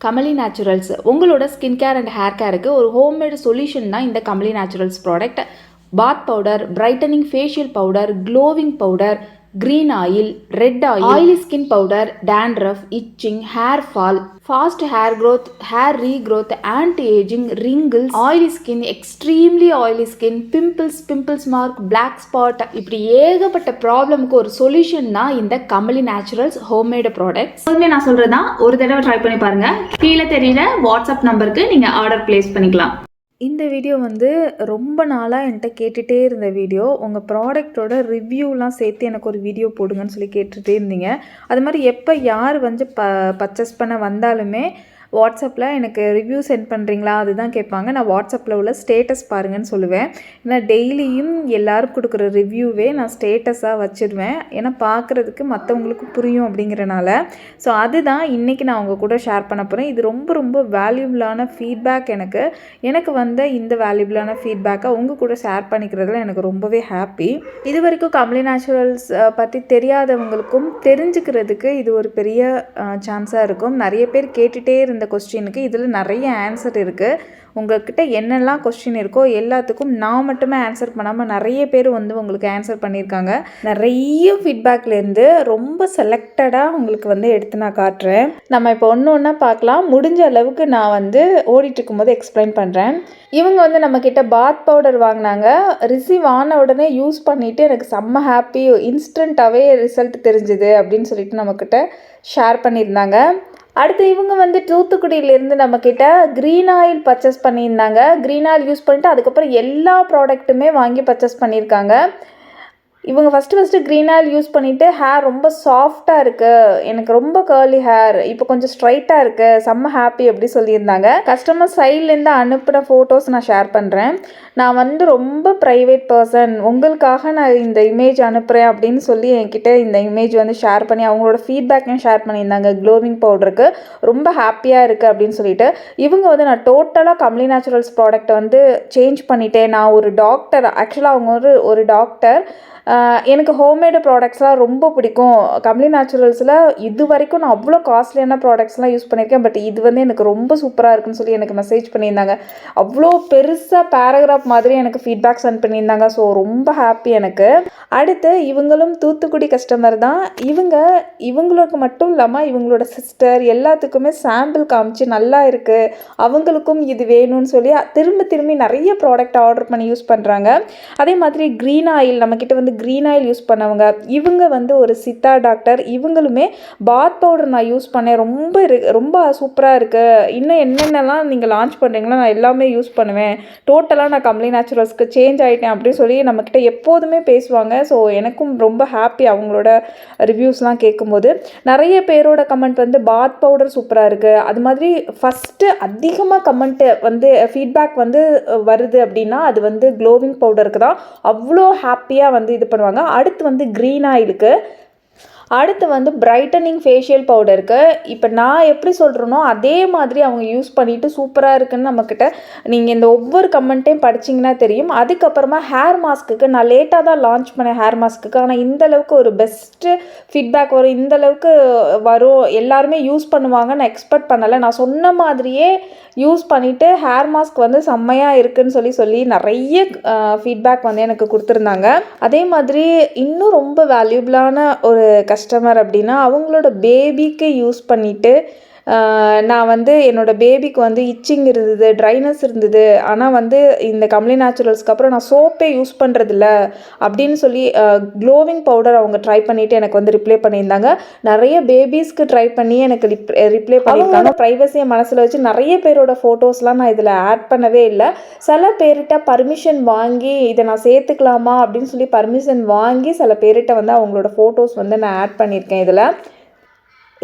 Kamali naturals உங்களோட skin care and hair கேருக்கு ஒரு homemade solution தான் இந்த கமலி நேச்சுரல்ஸ் ப்ராடக்ட். பாத் powder, brightening facial powder, glowing powder, green oil, red oil, oily skin powder, dandruff, itching, hair fall, fast hair growth, hair regrowth, anti-aging, wrinkles, oily skin, extremely oily skin, pimples mark, black spot, இப்படி ஏகப்பட்ட ப்ராப்ளமுக்கு ஒரு solution தான் இந்த Kamali naturals homemade products. நான் சொல்றதுதான் ஒரு தடவை try பண்ணி பாருங்க. கீழே தெரியல வாட்ஸ்அப் நம்பருக்கு நீங்க ஆர்டர் பிளேஸ் பண்ணிக்கலாம். இந்த வீடியோ ரொம்ப நாளாக என்கிட்ட கேட்டுகிட்டே இருந்த வீடியோ. உங்கள் ப்ராடக்டோட ரிவ்யூலாம் சேர்த்து எனக்கு ஒரு வீடியோ போடுங்கன்னு சொல்லி கேட்டுகிட்டே இருந்தீங்க. அது மாதிரி எப்போ யார் பர்ச்சேஸ் பண்ண வந்தாலுமே வாட்ஸ்அப்பில் எனக்கு ரிவ்யூ சென்ட் பண்ணுறீங்களா அதுதான் கேட்பாங்க. நான் வாட்ஸ்அப்பில் உள்ள ஸ்டேட்டஸ் பாருங்கன்னு சொல்லுவேன். ஏன்னா டெய்லியும் எல்லோரும் கொடுக்குற ரிவ்யூவே நான் ஸ்டேட்டஸாக வச்சுடுவேன். ஏன்னா பார்க்குறதுக்கு மற்றவங்களுக்கு புரியும் அப்படிங்கிறனால. ஸோ அதுதான் இன்றைக்கி நான் உங்கள் கூட ஷேர் பண்ண போகிறேன். இது ரொம்ப வேல்யூபிளான ஃபீட்பேக். எனக்கு வந்த இந்த வேல்யூபிளான ஃபீட்பேக்கை உங்கள் கூட ஷேர் பண்ணிக்கிறதுல எனக்கு ரொம்பவே ஹாப்பி. இது வரைக்கும் கமலி நேச்சுரல்ஸ் பற்றி தெரியாதவங்களுக்கும் தெரிஞ்சுக்கிறதுக்கு இது ஒரு பெரிய சான்ஸாக இருக்கும். நிறைய பேர் கேட்டுகிட்டே இருந்த கொஸ்டினுக்கு இதில் நிறைய ஆன்சர் இருக்குது. உங்கள்கிட்ட என்னெல்லாம் கொஸ்டின் இருக்கோ எல்லாத்துக்கும் நான் மட்டுமே ஆன்சர் பண்ணாமல் நிறைய பேர் உங்களுக்கு ஆன்சர் பண்ணியிருக்காங்க. நிறைய ஃபீட்பேக்லேருந்து ரொம்ப செலக்டடாக உங்களுக்கு எடுத்து நான் காட்டுறேன். நம்ம இப்போ ஒன்று பார்க்கலாம். முடிஞ்ச அளவுக்கு நான் ஓடிட்டு இருக்கும்போது எக்ஸ்பிளைன் பண்ணுறேன். இவங்க நம்மக்கிட்ட பாத் பவுடர் வாங்கினாங்க. ரிசீவ் ஆன உடனே யூஸ் பண்ணிவிட்டு எனக்கு செம்ம ஹாப்பி, இன்ஸ்டண்ட்டாகவே ரிசல்ட் தெரிஞ்சுது அப்படின்னு சொல்லிட்டு நம்மக்கிட்ட ஷேர் பண்ணியிருந்தாங்க. அடுத்து இவங்க தூத்துக்குடியிலேருந்து நம்மக்கிட்ட க்ரீன் ஆயில் பர்ச்சேஸ் பண்ணியிருந்தாங்க. க்ரீன் ஆயில் யூஸ் பண்ணிவிட்டு அதுக்கப்புறம் எல்லா ப்ராடக்ட்டுமே வாங்கி பர்ச்சேஸ் பண்ணியிருக்காங்க. இவங்க ஃபஸ்ட்டு க்ரீன் ஆயில் யூஸ் பண்ணிவிட்டு ஹேர் ரொம்ப சாஃப்டாக இருக்குது, எனக்கு ரொம்ப கர்லி ஹேர், இப்போ கொஞ்சம் ஸ்ட்ரைட்டாக இருக்குது, செம்ம ஹாப்பி அப்படி சொல்லியிருந்தாங்க. கஸ்டமர் சைட்லேருந்து அனுப்பின ஃபோட்டோஸ் நான் ஷேர் பண்ணுறேன். நான் ரொம்ப ப்ரைவேட் பர்சன், உங்களுக்காக நான் இந்த இமேஜ் அனுப்புகிறேன் அப்படின்னு சொல்லி என்கிட்ட இந்த இமேஜ் ஷேர் பண்ணி அவங்களோட ஃபீட்பேக்கையும் ஷேர் பண்ணியிருந்தாங்க. க்ளோவிங் பவுடருக்கு ரொம்ப ஹாப்பியாக இருக்குது அப்படின்னு சொல்லிட்டு. இவங்க நான் டோட்டலாக கமலி நேச்சுரல்ஸ் ப்ராடக்ட்டை சேஞ்ச் பண்ணிட்டேன். நான் ஒரு டாக்டர், ஆக்சுவலாக அவங்க ஒரு டாக்டர். எனக்கு ஹோம்மேடு ப்ராடக்ட்ஸ்லாம் ரொம்ப பிடிக்கும். கமலி நேச்சுரல்ஸில் இது வரைக்கும் நான் அவ்வளோ காஸ்ட்லியான ப்ராடக்ட்ஸ்லாம் யூஸ் பண்ணியிருக்கேன். பட் இது எனக்கு ரொம்ப சூப்பராக இருக்குன்னு சொல்லி எனக்கு மெசேஜ் பண்ணியிருந்தாங்க. அவ்வளோ பெருசாக பேராகிராஃப் மாதிரி எனக்கு ஃபீட்பேக் சென்ட் பண்ணியிருந்தாங்க. ஸோ ரொம்ப ஹாப்பி எனக்கு. அடுத்து இவங்களும் தூத்துக்குடி கஸ்டமர் தான். இவங்களுக்கு மட்டும் இல்லாமல் இவங்களோட சிஸ்டர் எல்லாத்துக்குமே சாம்பிள் காமிச்சு நல்லா இருக்குது, அவங்களுக்கும் இது வேணும்னு சொல்லி திரும்பி நிறைய ப்ராடக்ட் ஆர்டர் பண்ணி யூஸ் பண்ணுறாங்க. அதே மாதிரி க்ரீன் ஆயில் நம்மக்கிட்ட க்ரீன் ஆயில் யூஸ் பண்ணவங்க. இவங்க ஒரு சித்தா டாக்டர். இவங்களுமே பாத் பவுடர் நான் யூஸ் பண்ணேன், ரொம்ப சூப்பராக இருக்குது, இன்னும் என்னென்னலாம் நீங்கள் லான்ச் பண்ணுறீங்களோ நான் எல்லாமே யூஸ் பண்ணுவேன், டோட்டலாக நான் கமலி நேச்சுரல்ஸ்க்கு சேஞ்ச் ஆகிட்டேன் அப்படின்னு சொல்லி நம்மக்கிட்ட எப்போதுமே பேசுவாங்க. ஸோ எனக்கும் ரொம்ப ஹாப்பி அவங்களோட ரிவ்யூஸ்லாம் கேட்கும்போது. நிறைய பேரோட கமெண்ட் பாத் பவுடர் சூப்பராக இருக்குது. அது மாதிரி ஃபஸ்ட்டு அதிகமாக கமெண்ட்டு ஃபீட்பேக் வருது அப்படின்னா அது க்ளோவிங் பவுடருக்கு தான். அவ்வளோ ஹாப்பியாக இது பண்ணுவாங்க. அடுத்து க்ரீன் ஆயிலுக்கு, அடுத்து பிரைட்டனிங் ஃபேஷியல் பவுடருக்கு. இப்போ நான் எப்படி சொல்கிறேனோ அதே மாதிரி அவங்க யூஸ் பண்ணிவிட்டு சூப்பராக இருக்குன்னு நம்மக்கிட்ட நீங்கள் இந்த ஒவ்வொரு கமெண்ட்டையும் படிச்சிங்கன்னா தெரியும். அதுக்கப்புறமா ஹேர் மாஸ்க்குக்கு நான் லேட்டாக தான் லான்ச் பண்ணேன் ஹேர் மாஸ்க்குக்கு. ஆனால் இந்தளவுக்கு ஒரு பெஸ்ட்டு ஃபீட்பேக் வரும், இந்தளவுக்கு வரும், எல்லாருமே யூஸ் பண்ணுவாங்க நான் எக்ஸ்பெக்ட் பண்ணலை. நான் சொன்ன மாதிரியே யூஸ் பண்ணிவிட்டு ஹேர் மாஸ்க் செம்மையாக இருக்குதுன்னு சொல்லி நிறைய ஃபீட்பேக் எனக்கு கொடுத்துருந்தாங்க. அதே மாதிரி இன்னும் ரொம்ப வேல்யூபிளான ஒரு கஸ்டமர் அப்படின்னா அவங்களோட பேபிக்கு யூஸ் பண்ணிவிட்டு நான் என்னோடய பேபிக்கு இச்சிங் இருந்தது, ட்ரைனஸ் இருந்தது, ஆனால் இந்த கமலி நேச்சுரல்ஸ்க்கு அப்புறம் நான் சோப்பே யூஸ் பண்ணுறதில்ல அப்படின்னு சொல்லி க்ளோவிங் பவுடர் அவங்க ட்ரை பண்ணிவிட்டு எனக்கு ரிப்ளை பண்ணியிருந்தாங்க. நிறைய பேபிஸ்க்கு ட்ரை பண்ணி எனக்கு ரிப்ளை பண்ணியிருக்காங்க. ப்ரைவசியை மனசில் வச்சு நிறைய பேரோட ஃபோட்டோஸ்லாம் நான் இதில் ஆட் பண்ணவே இல்லை. சில பேர்கிட்ட பர்மிஷன் வாங்கி இதை நான் சேர்த்துக்கலாமா அப்படின்னு சொல்லி பர்மிஷன் வாங்கி சில பேர்கிட்ட அவங்களோட ஃபோட்டோஸ் நான் ஆட் பண்ணியிருக்கேன். இதில்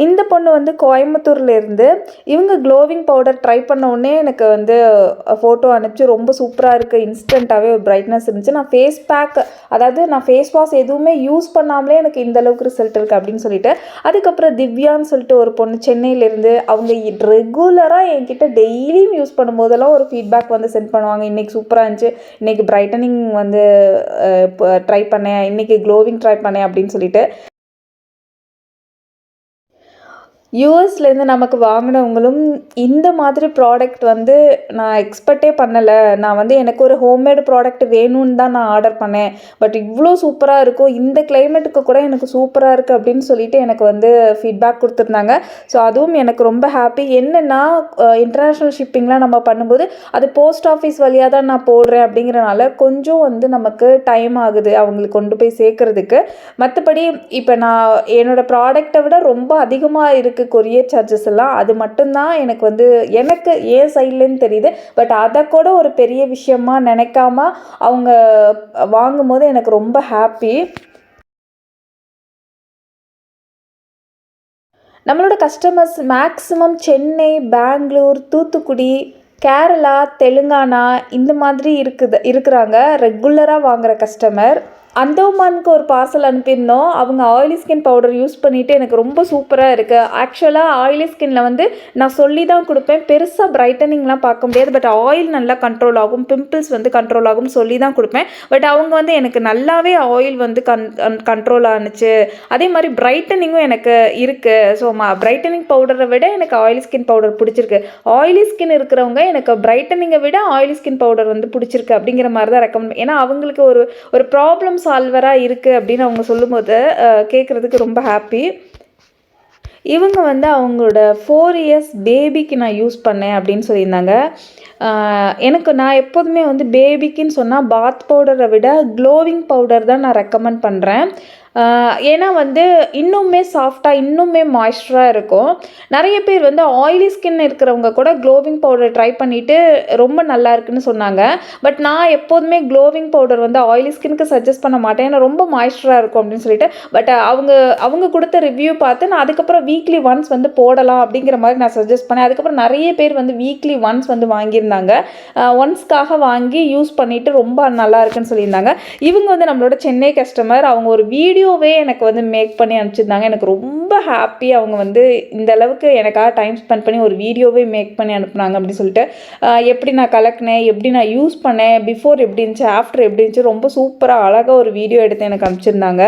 இந்த பொண்ணு கோயம்புத்தூர்லேருந்து. இவங்க க்ளோவிங் பவுடர் ட்ரை பண்ண உடனே எனக்கு ஃபோட்டோ அனுப்பிச்சு ரொம்ப சூப்பராக இருக்குது, இன்ஸ்டண்ட்டாகவே ஒரு பிரைட்னஸ் இருந்துச்சு. நான் ஃபேஸ் பேக், அதாவது நான் ஃபேஸ் வாஷ் எதுவுமே யூஸ் பண்ணாமலே எனக்கு இந்தளவுக்கு ரிசல்ட் இருக்குது அப்படின்னு சொல்லிட்டு. அதுக்கப்புறம் திவ்யான்னு சொல்லிட்டு ஒரு பொண்ணு சென்னையிலேருந்து. அவங்க ரெகுலராக என்கிட்ட டெய்லியும் யூஸ் பண்ணும்போதெல்லாம் ஒரு ஃபீட்பேக் சென்ட் பண்ணுவாங்க. இன்றைக்கி சூப்பராக இருந்துச்சு, இன்றைக்கி பிரைட்டனிங் ட்ரை பண்ணேன், இன்றைக்கி க்ளோவிங் ட்ரை பண்ணேன் அப்படின்னு சொல்லிட்டு. யூஎஸ்லேருந்து நமக்கு வாங்கினவங்களும் இந்த மாதிரி ப்ராடக்ட் வந்து நான் எக்ஸ்பெக்டே பண்ணலை. நான் வந்து எனக்கு ஒரு ஹோம்மேடு ப்ராடக்ட் வேணும்னு தான் நான் ஆர்டர் பண்ணேன். பட் இவ்வளோ சூப்பராக இருக்கும், இந்த கிளைமேட்டுக்கு கூட எனக்கு சூப்பராக இருக்குது அப்படின்னு சொல்லிட்டு எனக்கு வந்து ஃபீட்பேக் கொடுத்துருந்தாங்க. ஸோ அதுவும் எனக்கு ரொம்ப ஹாப்பி. என்னென்னா இன்டர்நேஷ்னல் ஷிப்பிங்லாம் நம்ம பண்ணும்போது அது போஸ்ட் ஆஃபீஸ் வழியாக தான் நான் போடுறேன் அப்படிங்கிறனால கொஞ்சம் வந்து நமக்கு டைம் ஆகுது அவங்களுக்கு கொண்டு போய் சேர்க்குறதுக்கு. மற்றபடி இப்போ நான் என்னோடய ப்ராடக்டை விட ரொம்ப அதிகமாக இருக்குது கொரியர் சார்ஜஸ் எல்லாம், அது மட்டும்தான் எனக்கு வந்து எனக்கு ஏன் சைட்லேன்னு தெரியுது. பட் அதை கூட ஒரு பெரிய விஷயமா நினைக்காம அவங்க வாங்கும்போது எனக்கு ரொம்ப ஹாப்பி. நம்மளோட கஸ்டமர்ஸ் மேக்ஸிமம் சென்னை, பெங்களூர், தூத்துக்குடி, கேரளா, தெலுங்கானா இந்த மாதிரி இருக்கிறாங்க ரெகுலராக வாங்குகிற கஸ்டமர். அந்தோமானுக்கு ஒரு பார்சல் அனுப்பியிருந்தோம். அவங்க ஆயிலி ஸ்கின் பவுடர் யூஸ் பண்ணிவிட்டு எனக்கு ரொம்ப சூப்பராக இருக்குது. ஆக்சுவலாக ஆயிலி ஸ்கின்னில் வந்து நான் சொல்லி தான் கொடுப்பேன், பெருசாக பிரைட்டனிங்லாம் பார்க்க முடியாது. பட் ஆயில் நல்லா கண்ட்ரோல் ஆகும், பிம்பிள்ஸ் வந்து கண்ட்ரோல் ஆகும் சொல்லி தான் கொடுப்பேன். பட் அவங்க வந்து எனக்கு நல்லாவே ஆயில் வந்து கண்ட்ரோல் ஆணுச்சு. அதே மாதிரி பிரைட்டனிங்கும் எனக்கு இருக்குது. ஸோ பிரைட்டனிங் பவுடரை விட எனக்கு ஆயிலி ஸ்கின் பவுடர் பிடிச்சிருக்கு. ஆயிலி ஸ்கின் இருக்கிறவங்க எனக்கு பிரைட்டனிங்கை விட ஆயிலி ஸ்கின் பவுடர் வந்து பிடிச்சிருக்கு அப்படிங்கிற மாதிரி தான் ரெக்கமெண்ட். ஏன்னா அவங்களுக்கு ஒரு ப்ராப்ளம் சால்வராக இருக்குது அப்படின்னு அவங்க சொல்லும்போது கேட்குறதுக்கு ரொம்ப ஹாப்பி. இவங்க வந்து அவங்களோட 4 இயர்ஸ் பேபிக்கு நான் யூஸ் பண்ணேன் அப்படின்னு சொல்லியிருந்தாங்க. நான் எப்போதுமே வந்து பேபிக்குன்னு சொன்னால் பாத் பவுடரை விட க்ளோவிங் பவுடர் தான் நான் ரெக்கமெண்ட் பண்ணுறேன். ஏன்னா வந்து இன்னுமே சாஃப்டாக இன்னுமே மாய்ஸ்சராக இருக்கும். நிறைய பேர் வந்து ஆயிலி ஸ்கின் இருக்கிறவங்க கூட க்ளோவிங் பவுடர் ட்ரை பண்ணிவிட்டு ரொம்ப நல்லா இருக்குன்னு சொன்னாங்க. பட் நான் எப்போதுமே க்ளோவிங் பவுடர் வந்து ஆயிலி ஸ்கின்னுக்கு சஜஸ்ட் பண்ண மாட்டேன், ஏன்னா ரொம்ப மாய்ஸ்சராக இருக்கும் அப்படின்னு சொல்லிட்டு. பட் அவங்க கொடுத்த ரிவ்யூ பார்த்து நான் அதுக்கப்புறம் வீக்லி ஒன்ஸ் வந்து போடலாம் அப்படிங்கிற மாதிரி நான் சஜஸ்ட் பண்ணேன். அதுக்கப்புறம் நிறைய பேர் வந்து வீக்லி ஒன்ஸ் வந்து வாங்கியிருந்தாங்க. ஒன்ஸ்க்காக வாங்கி யூஸ் பண்ணிவிட்டு ரொம்ப நல்லா இருக்குன்னு சொல்லியிருந்தாங்க. இவங்க வந்து நம்மளோட சென்னை கஸ்டமர். அவங்க ஒரு வீடியோவே எனக்கு வந்து மேக் பண்ணி அனுப்பிச்சிருந்தாங்க. எனக்கு ரொம்ப ஹாப்பி. அவங்க வந்து இந்த அளவுக்கு எனக்காக டைம் ஸ்பெண்ட் பண்ணி ஒரு வீடியோவே மேக் பண்ணி அனுப்புனாங்க அப்படின்னு சொல்லிட்டு. எப்படி நான் கலக்கினேன், எப்படி நான் யூஸ் பண்ணேன், பிஃபோர் எப்படி இருந்துச்சு, ஆஃப்டர் எப்படி இருந்துச்சு, ரொம்ப சூப்பராக அழகாக ஒரு வீடியோ எடுத்து எனக்கு அனுப்பிச்சிருந்தாங்க.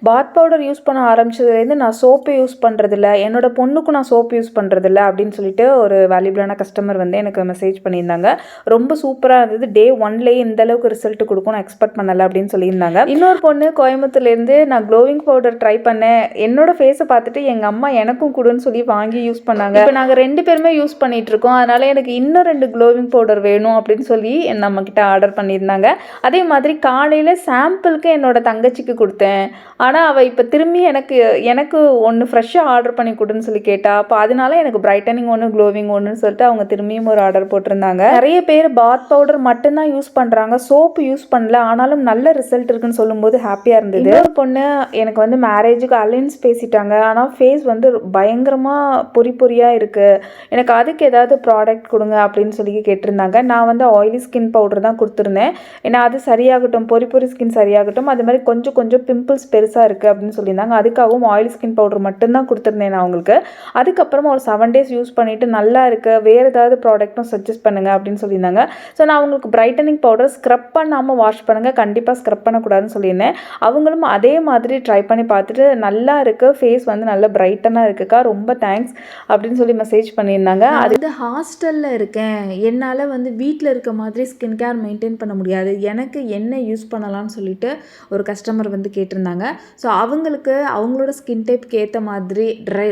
பாத் பவுடர் யூஸ் பண்ண ஆரம்பிச்சதுலேருந்து நான் சோப்பு யூஸ் பண்ணுறதில்ல, என்னோடய பொண்ணுக்கும் நான் சோப்பு யூஸ் பண்ணுறதில்ல அப்படின்னு சொல்லிட்டு ஒரு வேல்யூபிளான கஸ்டமர் வந்து எனக்கு மெசேஜ் பண்ணியிருந்தாங்க. ரொம்ப சூப்பராக இருந்தது, டே 1லேயே இந்த அளவுக்கு ரிசல்ட் கொடுக்கும் நான் எக்ஸ்பெக்ட் பண்ணலை அப்படின்னு சொல்லியிருந்தாங்க. இன்னொரு பொண்ணு கோயம்புத்தூர்லேருந்து நான் க்ளோவிங் பவுடர் ட்ரை பண்ணேன், என்னோட ஃபேஸை பார்த்துட்டு எங்கள் அம்மா எனக்கும் கொடுன்னு சொல்லி வாங்கி யூஸ் பண்ணாங்க. இப்போ நாங்கள் 2 பேருமே யூஸ் பண்ணிகிட்ருக்கோம், அதனால் எனக்கு இன்னும் 2 க்ளோவிங் பவுடர் வேணும் அப்படின்னு சொல்லி நம்மக்கிட்ட ஆர்டர் பண்ணியிருந்தாங்க. அதே மாதிரி காலையில் சாம்பிளுக்கு என்னோட தங்கச்சிக்கு கொடுத்தேன். ஆனால் அவள் இப்போ திரும்பி எனக்கு ஒன்று ஃப்ரெஷ்ஷாக ஆர்டர் பண்ணி கொடுன்னு சொல்லி கேட்டா. அப்போ அதனால எனக்கு பிரைட்டனிங் ஒன்று க்ளோவிங் ஒன்றுன்னு சொல்லிட்டு அவங்க திரும்பியும் ஒரு ஆர்டர் போட்டிருந்தாங்க. நிறைய பேர் பாத் பவுடர் மட்டும்தான் யூஸ் பண்ணுறாங்க, சோப்பு யூஸ் பண்ணல, ஆனாலும் நல்ல ரிசல்ட் இருக்குன்னு சொல்லும்போது ஹாப்பியாக இருந்தது. ஒரு பொண்ணு எனக்கு வந்து மேரேஜுக்கு அலைன்ஸ் பேசிட்டாங்க, ஆனால் ஃபேஸ் வந்து பயங்கரமாக பொறியாக இருக்குது, எனக்கு அதுக்கு ஏதாவது ப்ராடக்ட் கொடுங்க அப்படின்னு சொல்லி கேட்டிருந்தாங்க. நான் வந்து ஆயிலி ஸ்கின் பவுடர் தான் கொடுத்துருந்தேன். ஏன்னா அது சரியாகட்டும், பொறி ஸ்கின் சரியாகட்டும், அது மாதிரி கொஞ்சம் பிம்பிள்ஸ் பெருசாக இருக்குது அப்படின்னு சொல்லியிருந்தாங்க. அதுக்காகவும் ஆயில் ஸ்கின் பவுடர் மட்டும்தான் கொடுத்துருந்தேன் நான் அவங்களுக்கு. அதுக்கப்புறமா ஒரு 7 days யூஸ் பண்ணிவிட்டு நல்லா இருக்குது, வேறு ஏதாவது ப்ராடக்ட்டும் சஜஸ்ட் பண்ணுங்கள் அப்படின்னு சொல்லியிருந்தாங்க. ஸோ நான் அவங்களுக்கு பிரைட்டனிங் பவுடர் ஸ்க்ரப் பண்ணாமல் வாஷ் பண்ணுங்கள், கண்டிப்பாக ஸ்க்ரப் பண்ணக்கூடாதுன்னு சொல்லியிருந்தேன். அவங்களும் அதே மாதிரி ட்ரை பண்ணி பார்த்துட்டு நல்லா இருக்குது, ஃபேஸ் வந்து நல்லா பிரைட்டனாக இருக்குக்கா, ரொம்ப தேங்க்ஸ் அப்படின்னு சொல்லி மெசேஜ் பண்ணியிருந்தாங்க. அது வந்து ஹாஸ்டலில் இருக்கேன், என்னால் வந்து வீட்டில் இருக்க மாதிரி ஸ்கின் கேர் மெயின்டைன் பண்ண முடியாது, எனக்கு என்ன யூஸ் பண்ணலாம்னு சொல்லிட்டு ஒரு கஸ்டமர் வந்து கேட்டிருந்தாங்க. ஸோ அவங்களோட ஸ்கின் டைப்க்கு ஏற்ற மாதிரி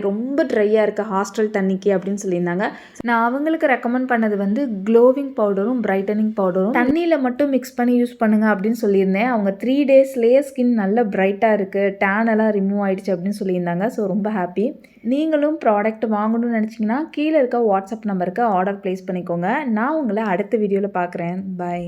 ரொம்ப ட்ரையாக இருக்குது ஹாஸ்டல் தண்ணிக்கு அப்படின்னு சொல்லியிருந்தாங்க. நான் அவங்களுக்கு ரெக்கமெண்ட் பண்ணது வந்து க்ளோவிங் பவுடரும் பிரைட்டனிங் பவுடரும் தண்ணியில் மட்டும் மிக்ஸ் பண்ணி யூஸ் பண்ணுங்கள் அப்படின்னு சொல்லியிருந்தேன். அவங்க 3 daysலேயே ஸ்கின் நல்லா பிரைட்டாக இருக்குது, டேன் எல்லாம் ரிமூவ் ஆகிடுச்சு அப்படின்னு சொல்லியிருந்தாங்க. ஸோ ரொம்ப ஹாப்பி. நீங்களும் ப்ராடக்ட் வாங்கணும்னு நினச்சிங்கன்னா கீழே இருக்க வாட்ஸ்அப் நம்பருக்கு ஆர்டர் ப்ளேஸ் பண்ணிக்கோங்க. நான் உங்களை அடுத்த வீடியோவில் பார்க்குறேன். பாய்.